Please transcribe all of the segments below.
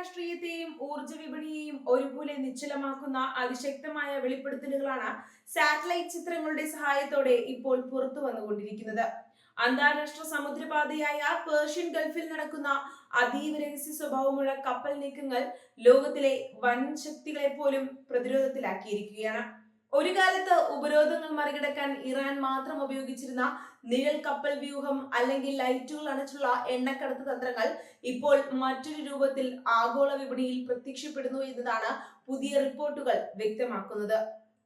രാഷ്ട്രീയത്തെയും ഊർജ വിപണിയെയും ഒരുപോലെ നിശ്ചലമാക്കുന്ന അതിശക്തമായ വെളിപ്പെടുത്തലുകളാണ് സാറ്റലൈറ്റ് ചിത്രങ്ങളുടെ സഹായത്തോടെ ഇപ്പോൾ പുറത്തു വന്നുകൊണ്ടിരിക്കുന്നത്. അന്താരാഷ്ട്ര സമുദ്രപാതയായ പേർഷ്യൻ ഗൾഫിൽ നടക്കുന്ന അതീവ രഹസ്യ സ്വഭാവമുള്ള കപ്പൽ നീക്കങ്ങൾ ലോകത്തിലെ വൻ ശക്തികളെ പോലും പ്രതിരോധത്തിലാക്കിയിരിക്കുകയാണ്. ഒരു കാലത്ത് ഉപരോധങ്ങൾ മറികടക്കാൻ ഇറാൻ മാത്രം ഉപയോഗിച്ചിരുന്ന നിഴൽ കപ്പൽ വ്യൂഹം അല്ലെങ്കിൽ ലൈറ്റുകൾ അണച്ചുള്ള എണ്ണക്കടത്ത് തന്ത്രങ്ങൾ ഇപ്പോൾ മറ്റൊരു രൂപത്തിൽ ആഗോള വിപണിയിൽ പ്രത്യക്ഷപ്പെടുന്നു എന്നതാണ് പുതിയ റിപ്പോർട്ടുകൾ വ്യക്തമാക്കുന്നത്.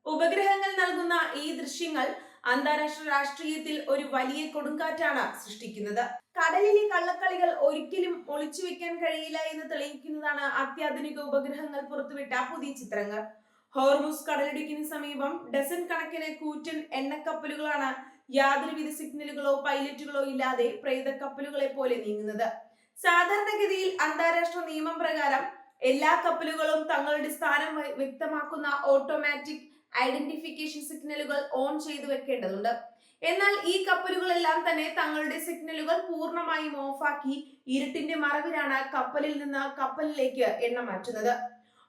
ഉപഗ്രഹങ്ങൾ നൽകുന്ന ഈ ദൃശ്യങ്ങൾ അന്താരാഷ്ട്ര രാഷ്ട്രീയത്തിൽ ഒരു വലിയ കൊടുങ്കാറ്റാണ് സൃഷ്ടിക്കുന്നത്. കടലിലെ കള്ളക്കളികൾ ഒരിക്കലും ഒളിച്ചു വെക്കാൻ കഴിയില്ല എന്ന് തെളിയിക്കുന്നതാണ് അത്യാധുനിക ഉപഗ്രഹങ്ങൾ പുറത്തുവിട്ട പുതിയ ചിത്രങ്ങൾ. ഹോർമുസ് കടലിടുക്കിന് സമീപം ഡസൻ കണക്കിന് കൂറ്റൻ എണ്ണക്കപ്പലുകളാണ് യാതൊരുവിധ സിഗ്നലുകളോ പൈലറ്റുകളോ ഇല്ലാതെ പ്രേത കപ്പലുകളെ പോലെ നീങ്ങുന്നത്. സാധാരണഗതിയിൽ അന്താരാഷ്ട്ര നിയമം പ്രകാരം എല്ലാ കപ്പലുകളും തങ്ങളുടെ സ്ഥാനം വ്യക്തമാക്കുന്ന ഓട്ടോമാറ്റിക് ഐഡന്റിഫിക്കേഷൻ സിഗ്നലുകൾ ഓൺ ചെയ്തു വെക്കേണ്ടതുണ്ട്. എന്നാൽ ഈ കപ്പലുകളെല്ലാം തന്നെ തങ്ങളുടെ സിഗ്നലുകൾ പൂർണ്ണമായും ഓഫാക്കി ഇരുട്ടിന്റെ മറവിലാണ് കപ്പലിൽ നിന്ന് കപ്പലിലേക്ക് എണ്ണ മാറ്റുന്നത്.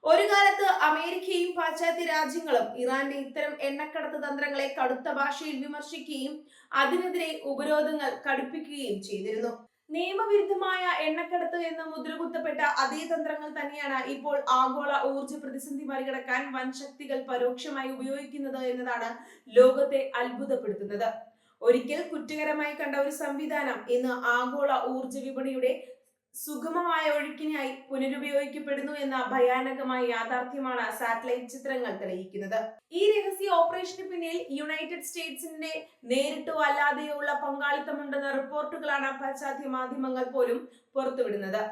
ഒരു കാലത്ത് അമേരിക്കയും പാശ്ചാത്യ രാജ്യങ്ങളും ഇറാന്റെ ഇത്തരം എണ്ണക്കടത്ത് തന്ത്രങ്ങളെ കടുത്ത ഭാഷയിൽ വിമർശിക്കുകയും അതിനെതിരെ ഉപരോധങ്ങൾ കടുപ്പിക്കുകയും ചെയ്തിരുന്നു. നിയമവിരുദ്ധമായ എണ്ണക്കടത്ത് എന്ന് മുദ്രകുത്തപ്പെട്ട അതേ തന്ത്രങ്ങൾ തന്നെയാണ് ഇപ്പോൾ ആഗോള ഊർജ പ്രതിസന്ധി മറികടക്കാൻ വൻ ശക്തികൾ പരോക്ഷമായി ഉപയോഗിക്കുന്നത് എന്നതാണ് ലോകത്തെ അത്ഭുതപ്പെടുത്തുന്നത്. ഒരിക്കൽ കുറ്റകരമായി കണ്ട ഒരു സംവിധാനം ഇന്ന് ആഗോള ഊർജ വിപണിയുടെ സുഗമമായ ഒഴുക്കിനായി പുനരുപയോഗിക്കപ്പെടുന്നു എന്ന ഭയാനകമായ യാഥാർത്ഥ്യമാണ് സാറ്റലൈറ്റ് ചിത്രങ്ങൾ തെളിയിക്കുന്നത്. ഈ രഹസ്യ ഓപ്പറേഷന് പിന്നിൽ യുണൈറ്റഡ് സ്റ്റേറ്റ്സിന്റെ നേരിട്ടോ അല്ലാതെയോ ഉള്ള പങ്കാളിത്തമുണ്ടെന്ന റിപ്പോർട്ടുകളാണ് പാശ്ചാത്യ മാധ്യമങ്ങൾ പോലും പുറത്തുവിടുന്നത്.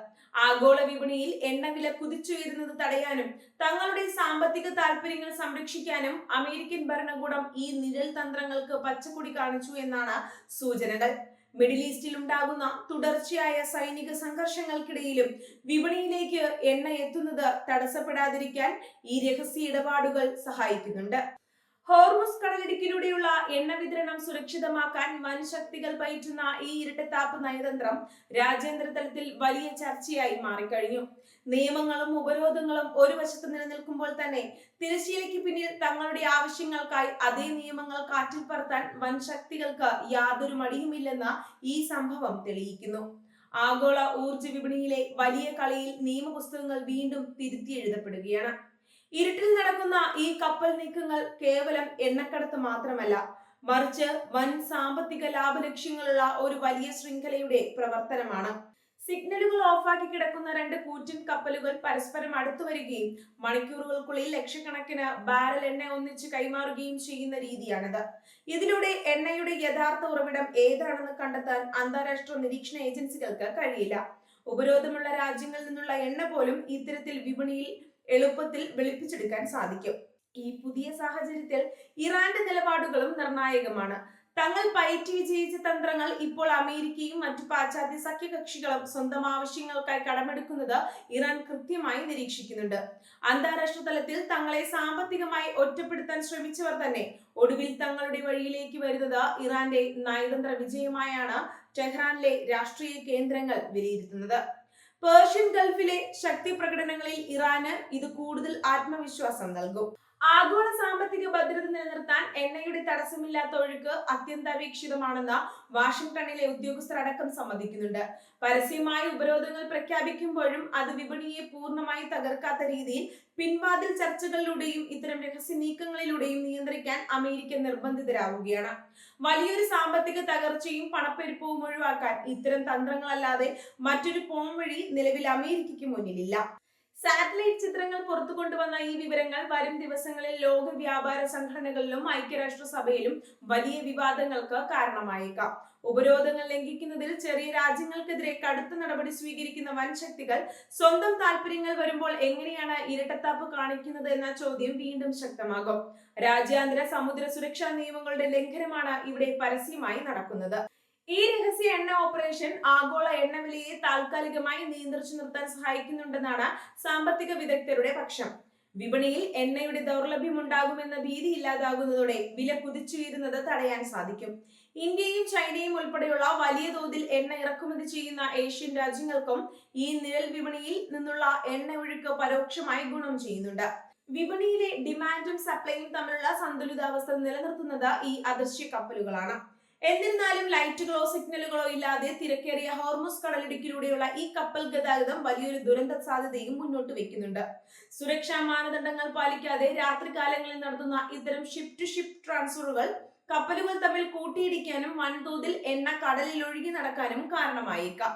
ആഗോള വിപണിയിൽ എണ്ണവില കുതിച്ചുയരുന്നത് തടയാനും തങ്ങളുടെ സാമ്പത്തിക താൽപര്യങ്ങൾ സംരക്ഷിക്കാനും അമേരിക്കൻ ഭരണകൂടം ഈ നിഴൽ തന്ത്രങ്ങൾക്ക് പച്ചക്കൊടി കാണിച്ചു എന്നാണ് സൂചനകൾ. മിഡിൽ ഈസ്റ്റിൽ ഉണ്ടാകുന്ന തുടർച്ചയായ സൈനിക സംഘർഷങ്ങൾക്കിടയിലും വിപണിയിലേക്ക് എണ്ണ എത്തുന്നത് തടസ്സപ്പെടാതിരിക്കാൻ ഈ രഹസ്യ ഇടപാടുകൾ സഹായിക്കുന്നുണ്ട്. ഹോർമുസ് കടലിടുക്കിലൂടെയുള്ള എണ്ണ വിതരണം സുരക്ഷിതമാക്കാൻ വൻ ശക്തികൾ പയറ്റുന്ന ഈ ഇരട്ടത്താപ്പ് നയതന്ത്രം രാജ്യാന്തര തലത്തിൽ വലിയ ചർച്ചയായി മാറിക്കഴിഞ്ഞു. നിയമങ്ങളും ഉപരോധങ്ങളും ഒരു വശത്ത് നിലനിൽക്കുമ്പോൾ തന്നെ തിരശ്ശീലയ്ക്ക് പിന്നിൽ തങ്ങളുടെ ആവശ്യങ്ങൾക്കായി അതേ നിയമങ്ങൾ കാറ്റിൽ പറത്താൻ വൻ ശക്തികൾക്ക് യാതൊരു മടിയുമില്ലെന്ന് ഈ സംഭവം തെളിയിക്കുന്നു. ആഗോള ഊർജ വിപണിയിലെ വലിയ കളിയിൽ നിയമപുസ്തകങ്ങൾ വീണ്ടും തിരുത്തി എഴുതപ്പെടുകയാണ്. ഇരുട്ടിൽ നടക്കുന്ന ഈ കപ്പൽ നീക്കങ്ങൾ കേവലം എണ്ണക്കടത്ത് മാത്രമല്ല, മറിച്ച് വൻ സാമ്പത്തിക ലാഭ ലക്ഷ്യങ്ങളുള്ള ഒരു വലിയ ശൃംഖലയുടെ പ്രവർത്തനമാണ്. സിഗ്നലുകൾ ഓഫാക്കി കിടക്കുന്ന രണ്ട് കൂറ്റൻ കപ്പലുകൾ പരസ്പരം അടുത്തു വരികയും മണിക്കൂറുകൾക്കുള്ളിൽ ലക്ഷക്കണക്കിന് ബാരൽ എണ്ണ ഒന്നിച്ച് കൈമാറുകയും ചെയ്യുന്ന രീതിയാണിത്. ഇതിലൂടെ എണ്ണയുടെ യഥാർത്ഥ ഉറവിടം ഏതാണെന്ന് കണ്ടെത്താൻ അന്താരാഷ്ട്ര നിരീക്ഷണ ഏജൻസികൾക്ക് കഴിയില്ല. ഉപരോധമുള്ള രാജ്യങ്ങളിൽ നിന്നുള്ള എണ്ണ പോലും ഇത്തരത്തിൽ വിപണിയിൽ എളുപ്പത്തിൽ വെളുപ്പിച്ചെടുക്കാൻ സാധിക്കും. ഈ പുതിയ സാഹചര്യത്തിൽ ഇറാന്റെ നിലപാടുകളും നിർണായകമാണ്. തങ്ങൾ പയറ്റി വിജയിച്ച തന്ത്രങ്ങൾ ഇപ്പോൾ അമേരിക്കയും മറ്റു പാശ്ചാത്യ സഖ്യകക്ഷികളും സ്വന്തം ആവശ്യങ്ങൾക്കായി കടമെടുക്കുന്നത് ഇറാൻ കൃത്യമായി നിരീക്ഷിക്കുന്നുണ്ട്. അന്താരാഷ്ട്ര തലത്തിൽ തങ്ങളെ സാമ്പത്തികമായി ഒറ്റപ്പെടുത്താൻ ശ്രമിച്ചവർ തന്നെ ഒടുവിൽ തങ്ങളുടെ വഴിയിലേക്ക് വരുന്നത് ഇറാന്റെ നയതന്ത്ര വിജയമായാണ് ടെഹ്റാനിലെ രാഷ്ട്രീയ കേന്ദ്രങ്ങൾ വിലയിരുത്തുന്നത്. പേർഷ്യൻ ഗൾഫിലെ ശക്തി പ്രകടനങ്ങളിൽ ഇറാന് ഇത് കൂടുതൽ ആത്മവിശ്വാസം നൽകും. ആഗോള സാമ്പത്തിക ഭദ്രത നിലനിർത്താൻ എണ്ണയുടെ തടസ്സമില്ലാത്ത ഒഴുക്ക് അത്യന്താപേക്ഷിതമാണെന്ന് വാഷിംഗ്ടണിലെ ഉദ്യോഗസ്ഥർ അടക്കം സമ്മതിക്കുന്നുണ്ട്. പരസ്യമായ ഉപരോധങ്ങൾ പ്രഖ്യാപിക്കുമ്പോഴും അത് വിപണിയെ പൂർണ്ണമായി തകർക്കാത്ത രീതിയിൽ പിൻവാതിൽ ചർച്ചകളിലൂടെയും ഇത്തരം രഹസ്യ നീക്കങ്ങളിലൂടെയും നിയന്ത്രിക്കാൻ അമേരിക്ക നിർബന്ധിതരാവുകയാണ്. വലിയൊരു സാമ്പത്തിക തകർച്ചയും പണപ്പെരുപ്പവും ഒഴിവാക്കാൻ ഇത്തരം തന്ത്രങ്ങളല്ലാതെ മറ്റൊരു പോംവഴി നിലവിൽ അമേരിക്കയ്ക്ക് മുന്നിലില്ല. സാറ്റലൈറ്റ് ചിത്രങ്ങൾ പുറത്തു കൊണ്ടുവന്ന ഈ വിവരങ്ങൾ വരും ദിവസങ്ങളിൽ ലോക വ്യാപാര സംഘടനകളിലും ഐക്യരാഷ്ട്രസഭയിലും വലിയ വിവാദങ്ങൾക്ക് കാരണമായേക്കാം. ഉപരോധങ്ങൾ ലംഘിക്കുന്നതിൽ ചെറിയ രാജ്യങ്ങൾക്കെതിരെ കടുത്ത നടപടി സ്വീകരിക്കുന്ന വൻ ശക്തികൾ സ്വന്തം താല്പര്യങ്ങൾ വരുമ്പോൾ എങ്ങനെയാണ് ഇരട്ടത്താപ്പ് കാണിക്കുന്നത് എന്ന ചോദ്യം വീണ്ടും ശക്തമാകും. രാജ്യാന്തര സമുദ്ര സുരക്ഷാ നിയമങ്ങളുടെ ലംഘനമാണ് ഇവിടെ പരസ്യമായി നടക്കുന്നത്. ഈ രഹസ്യ എണ്ണ ഓപ്പറേഷൻ ആഗോള എണ്ണവിലയെ താൽക്കാലികമായി നിയന്ത്രിച്ചു നിർത്താൻ സഹായിക്കുന്നുണ്ടെന്നാണ് സാമ്പത്തിക വിദഗ്ധരുടെ പക്ഷം. വിപണിയിൽ എണ്ണയുടെ ദൗർലഭ്യം ഉണ്ടാകുമെന്ന ഭീതി ഇല്ലാതാകുന്നതോടെ വില കുതിച്ചുയരുന്നത് തടയാൻ സാധിക്കും. ഇന്ത്യയും ചൈനയും ഉൾപ്പെടെയുള്ള വലിയ തോതിൽ എണ്ണ ഇറക്കുമതി ചെയ്യുന്ന ഏഷ്യൻ രാജ്യങ്ങൾക്കും ഈ നിഴൽ വിപണിയിൽ നിന്നുള്ള എണ്ണ ഒഴുക്ക് പരോക്ഷമായി ഗുണം ചെയ്യുന്നുണ്ട്. വിപണിയിലെ ഡിമാൻഡും സപ്ലൈയും തമ്മിലുള്ള സന്തുലിതാവസ്ഥ നിലനിർത്തുന്നത് ഈ അദൃശ്യ കപ്പലുകളാണ്. എന്നിരുന്നാലും ലൈറ്റുകളോ സിഗ്നലുകളോ ഇല്ലാതെ തിരക്കേറിയ ഹോർമുസ് കടലിടുക്കിലൂടെയുള്ള ഈ കപ്പൽ ഗതാഗതം വലിയൊരു ദുരന്ത സാധ്യതയും മുന്നോട്ട് വെക്കുന്നുണ്ട്. സുരക്ഷാ മാനദണ്ഡങ്ങൾ പാലിക്കാതെ രാത്രികാലങ്ങളിൽ നടത്തുന്ന ഇത്തരം ഷിപ്പ് ടു ഷിപ്പ് ട്രാൻസ്ഫറുകൾ കപ്പലുകൾ തമ്മിൽ കൂട്ടിയിടിക്കാനും വൻതോതിൽ എണ്ണ കടലിൽ ഒഴുകി നടക്കാനും കാരണമായേക്കാം.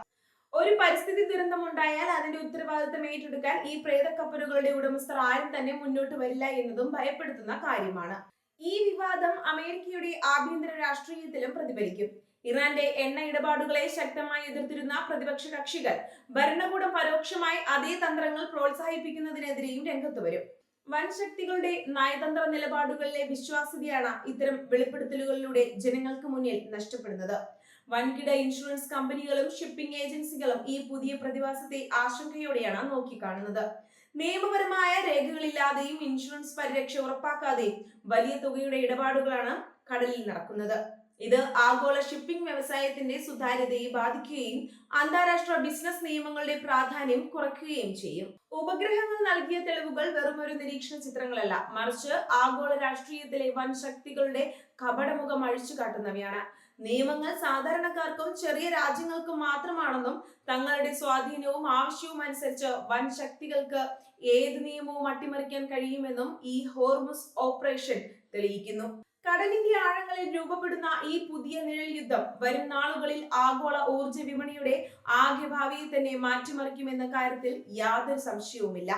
ഒരു പരിസ്ഥിതി ദുരന്തം ഉണ്ടായാൽ അതിന്റെ ഉത്തരവാദിത്തം ഏറ്റെടുക്കാൻ ഈ പ്രേതക്കപ്പലുകളുടെ ഉടമസ്ഥർ ആരും തന്നെ മുന്നോട്ട് വരില്ല എന്നതും ഭയപ്പെടുത്തുന്ന കാര്യമാണ്. ഈ വിവാദം അമേരിക്കയുടെ ആഭ്യന്തര രാഷ്ട്രീയത്തിലും പ്രതിഫലിക്കും. ഇറാന്റെ എണ്ണ ഇടപാടുകളെ ശക്തമായി എതിർത്തിരുന്ന പ്രതിപക്ഷ കക്ഷികൾ ഭരണകൂടം പരോക്ഷമായി അതേ തന്ത്രങ്ങൾ പ്രോത്സാഹിപ്പിക്കുന്നതിനെതിരെയും രംഗത്ത് വരും. വൻ ശക്തികളുടെ നയതന്ത്ര നിലപാടുകളിലെ വിശ്വാസ്യതയാണ് ഇത്തരം വെളിപ്പെടുത്തലുകളിലൂടെ ജനങ്ങൾക്ക് മുന്നിൽ നഷ്ടപ്പെടുന്നത്. വൻകിട ഇൻഷുറൻസ് കമ്പനികളും ഷിപ്പിംഗ് ഏജൻസികളും ഈ പുതിയ പ്രതിഭാസത്തെ ആശങ്കയോടെയാണ് നോക്കിക്കാണുന്നത്. നിയമപരമായ രേഖകളില്ലാതെയും ഇൻഷുറൻസ് പരിരക്ഷ ഉറപ്പാക്കാതെയും വലിയ തുകയുടെ ഇടപാടുകളാണ് കടലിൽ നടക്കുന്നത്. ഇത് ആഗോള ഷിപ്പിംഗ് വ്യവസായത്തിന്റെ സുതാര്യതയെ ബാധിക്കുകയും അന്താരാഷ്ട്ര ബിസിനസ് നിയമങ്ങളുടെ പ്രാധാന്യം കുറയ്ക്കുകയും ചെയ്യും. ഉപഗ്രഹങ്ങൾ നൽകിയ തെളിവുകൾ വെറുമൊരു നിരീക്ഷണ ചിത്രങ്ങളല്ല, മറിച്ച് ആഗോള രാഷ്ട്രീയത്തിലെ വൻ ശക്തികളുടെ കപടമുഖം അഴിച്ചു കാട്ടുന്നവയാണ്. നിയമങ്ങൾ സാധാരണക്കാർക്കും ചെറിയ രാജ്യങ്ങൾക്കും മാത്രമാണെന്നും തങ്ങളുടെ സ്വാധീനവും ആവശ്യവും അനുസരിച്ച് വൻ ശക്തികൾക്ക് ഏത് നിയമവും അട്ടിമറിക്കാൻ കഴിയുമെന്നും ഈ ഹോർമുസ് ഓപ്പറേഷൻ തെളിയിക്കുന്നു. കടലിന്റെ ആഴങ്ങളിൽ രൂപപ്പെടുന്ന ഈ പുതിയ നിഴൽ യുദ്ധം വരും നാളുകളിൽ ആഗോള ഊർജ്ജ വിപണിയുടെ ആകെ ഭാവിയെ തന്നെ മാറ്റിമറിക്കുമെന്ന കാര്യത്തിൽ യാതൊരു സംശയവുമില്ല.